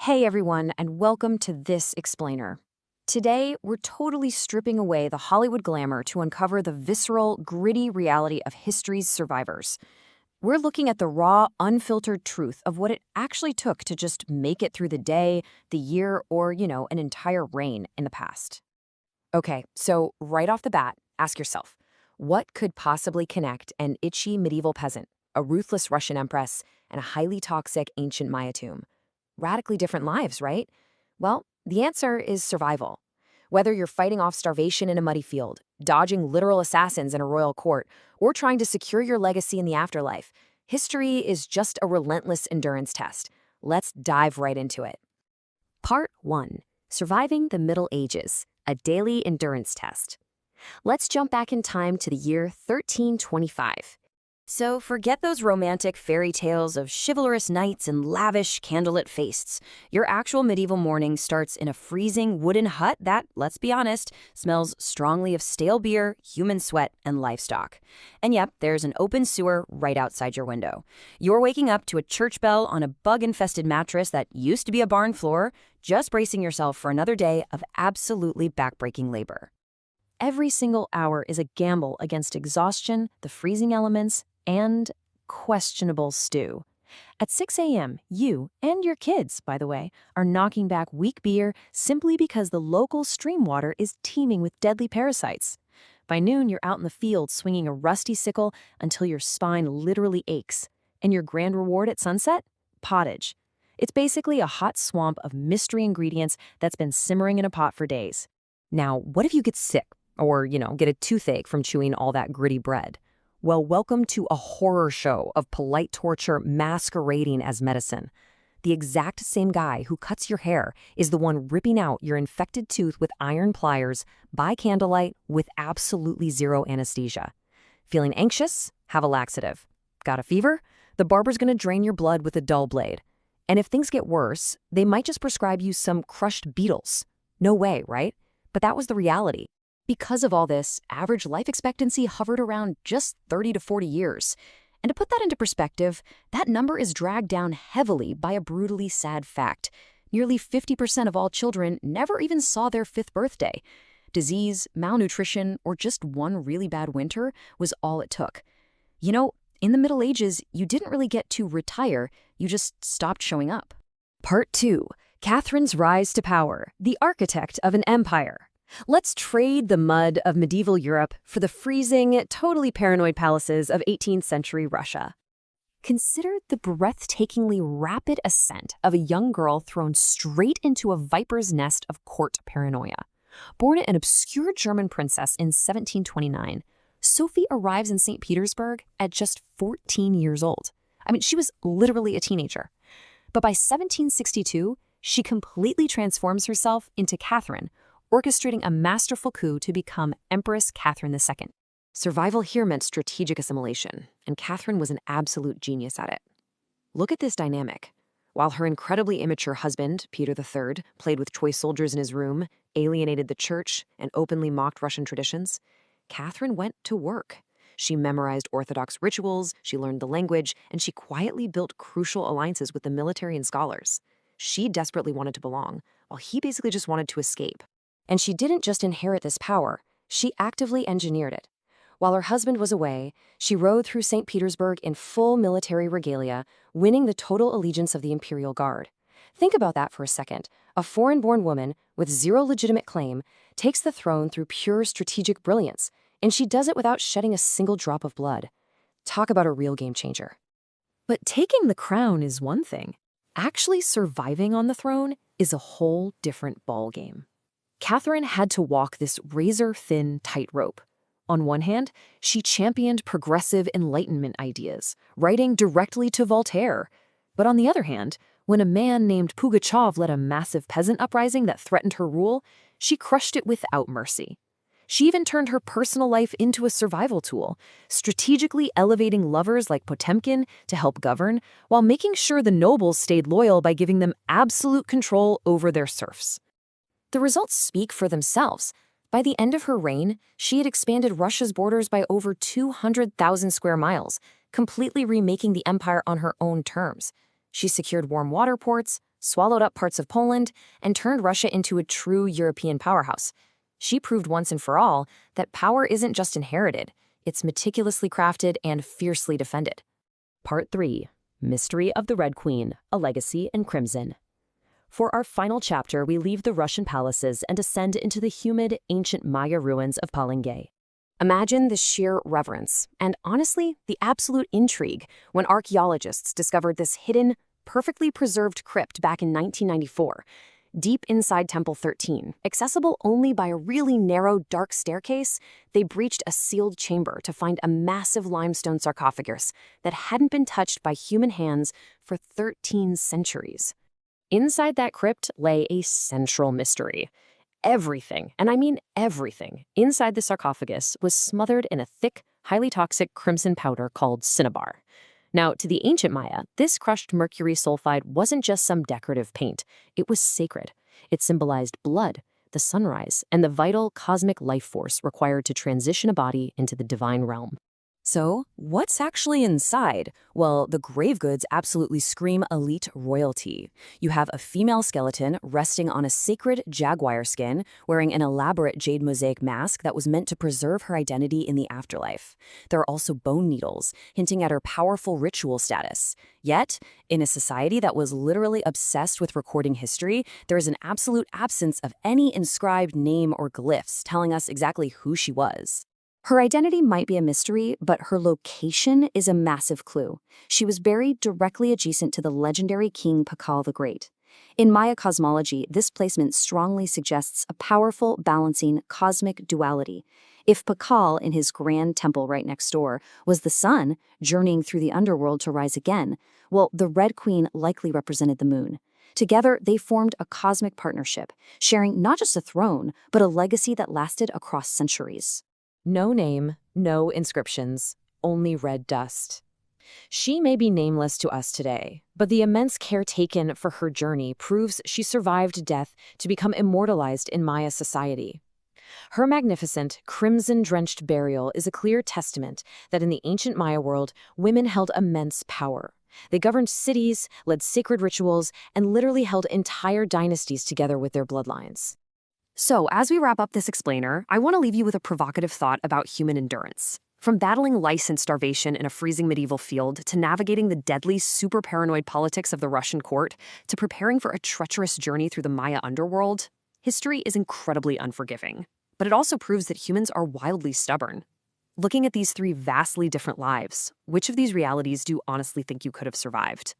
Hey everyone, and welcome to This Explainer. Today, we're totally stripping away the Hollywood glamour to uncover the visceral, gritty reality of history's survivors. We're looking at the raw, unfiltered truth of what it actually took to just make it through the day, the year, or, an entire reign in the past. Okay, so right off the bat, ask yourself, what could possibly connect an itchy medieval peasant, a ruthless Russian empress, and a highly toxic ancient Maya tomb? Radically different lives, right? Well, the answer is survival. Whether you're fighting off starvation in a muddy field, dodging literal assassins in a royal court, or trying to secure your legacy in the afterlife, history is just a relentless endurance test. Let's dive right into it. Part 1. Surviving the Middle Ages, a daily endurance test. Let's jump back in time to the year 1325. So forget those romantic fairy tales of chivalrous knights and lavish candlelit feasts. Your actual medieval morning starts in a freezing wooden hut that, let's be honest, smells strongly of stale beer, human sweat, and livestock. And yep, there's an open sewer right outside your window. You're waking up to a church bell on a bug-infested mattress that used to be a barn floor, just bracing yourself for another day of absolutely backbreaking labor. Every single hour is a gamble against exhaustion, the freezing elements, and questionable stew. At 6 a.m., you and your kids, by the way, are knocking back weak beer simply because the local stream water is teeming with deadly parasites. By noon, you're out in the field swinging a rusty sickle until your spine literally aches. And your grand reward at sunset? Pottage. It's basically a hot swamp of mystery ingredients that's been simmering in a pot for days. Now, what if you get sick or, get a toothache from chewing all that gritty bread? Well, welcome to a horror show of polite torture masquerading as medicine. The exact same guy who cuts your hair is the one ripping out your infected tooth with iron pliers by candlelight with absolutely zero anesthesia. Feeling anxious? Have a laxative. Got a fever? The barber's going to drain your blood with a dull blade. And if things get worse, they might just prescribe you some crushed beetles. No way, right? But that was the reality. Because of all this, average life expectancy hovered around just 30 to 40 years. And to put that into perspective, that number is dragged down heavily by a brutally sad fact. Nearly 50% of all children never even saw their 5th birthday. Disease, malnutrition, or just one really bad winter was all it took. In the Middle Ages, you didn't really get to retire, you just stopped showing up. Part 2. Catherine's Rise to Power, the Architect of an Empire. Let's trade the mud of medieval Europe for the freezing, totally paranoid palaces of 18th century Russia. Consider the breathtakingly rapid ascent of a young girl thrown straight into a viper's nest of court paranoia. Born an obscure German princess in 1729, Sophie arrives in St. Petersburg at just 14 years old. She was literally a teenager. But by 1762, she completely transforms herself into Catherine, orchestrating a masterful coup to become Empress Catherine II. Survival here meant strategic assimilation, and Catherine was an absolute genius at it. Look at this dynamic. While her incredibly immature husband, Peter III, played with toy soldiers in his room, alienated the church, and openly mocked Russian traditions, Catherine went to work. She memorized Orthodox rituals, she learned the language, and she quietly built crucial alliances with the military and scholars. She desperately wanted to belong, while he basically just wanted to escape. And she didn't just inherit this power, she actively engineered it. While her husband was away, she rode through St. Petersburg in full military regalia, winning the total allegiance of the Imperial Guard. Think about that for a second. A foreign-born woman with zero legitimate claim takes the throne through pure strategic brilliance, and she does it without shedding a single drop of blood. Talk about a real game changer. But taking the crown is one thing. Actually surviving on the throne is a whole different ballgame. Catherine had to walk this razor-thin tightrope. On one hand, she championed progressive Enlightenment ideas, writing directly to Voltaire. But on the other hand, when a man named Pugachev led a massive peasant uprising that threatened her rule, she crushed it without mercy. She even turned her personal life into a survival tool, strategically elevating lovers like Potemkin to help govern, while making sure the nobles stayed loyal by giving them absolute control over their serfs. The results speak for themselves. By the end of her reign, she had expanded Russia's borders by over 200,000 square miles, completely remaking the empire on her own terms. She secured warm water ports, swallowed up parts of Poland, and turned Russia into a true European powerhouse. She proved once and for all that power isn't just inherited, it's meticulously crafted and fiercely defended. Part 3. Mystery of the Red Queen, A Legacy in Crimson. For our final chapter, we leave the Russian palaces and descend into the humid, ancient Maya ruins of Palangay. Imagine the sheer reverence, and honestly, the absolute intrigue when archaeologists discovered this hidden, perfectly preserved crypt back in 1994, deep inside Temple 13. Accessible only by a really narrow, dark staircase, they breached a sealed chamber to find a massive limestone sarcophagus that hadn't been touched by human hands for 13 centuries. Inside that crypt lay a central mystery. Everything, and I mean everything, inside the sarcophagus was smothered in a thick, highly toxic crimson powder called cinnabar. Now, to the ancient Maya, this crushed mercury sulfide wasn't just some decorative paint. It was sacred. It symbolized blood, the sunrise, and the vital cosmic life force required to transition a body into the divine realm. So, what's actually inside? Well, the grave goods absolutely scream elite royalty. You have a female skeleton resting on a sacred jaguar skin, wearing an elaborate jade mosaic mask that was meant to preserve her identity in the afterlife. There are also bone needles, hinting at her powerful ritual status. Yet, in a society that was literally obsessed with recording history, there is an absolute absence of any inscribed name or glyphs telling us exactly who she was. Her identity might be a mystery, but her location is a massive clue. She was buried directly adjacent to the legendary King Pakal the Great. In Maya cosmology, this placement strongly suggests a powerful, balancing cosmic duality. If Pakal, in his grand temple right next door, was the sun, journeying through the underworld to rise again, well, the Red Queen likely represented the moon. Together, they formed a cosmic partnership, sharing not just a throne, but a legacy that lasted across centuries. No name, no inscriptions, only red dust. She may be nameless to us today, but the immense care taken for her journey proves she survived death to become immortalized in Maya society. Her magnificent, crimson-drenched burial is a clear testament that in the ancient Maya world, women held immense power. They governed cities, led sacred rituals, and literally held entire dynasties together with their bloodlines. So, as we wrap up this explainer, I want to leave you with a provocative thought about human endurance. From battling lice and starvation in a freezing medieval field, to navigating the deadly, super paranoid politics of the Russian court, to preparing for a treacherous journey through the Maya underworld, history is incredibly unforgiving. But it also proves that humans are wildly stubborn. Looking at these three vastly different lives, which of these realities do you honestly think you could have survived?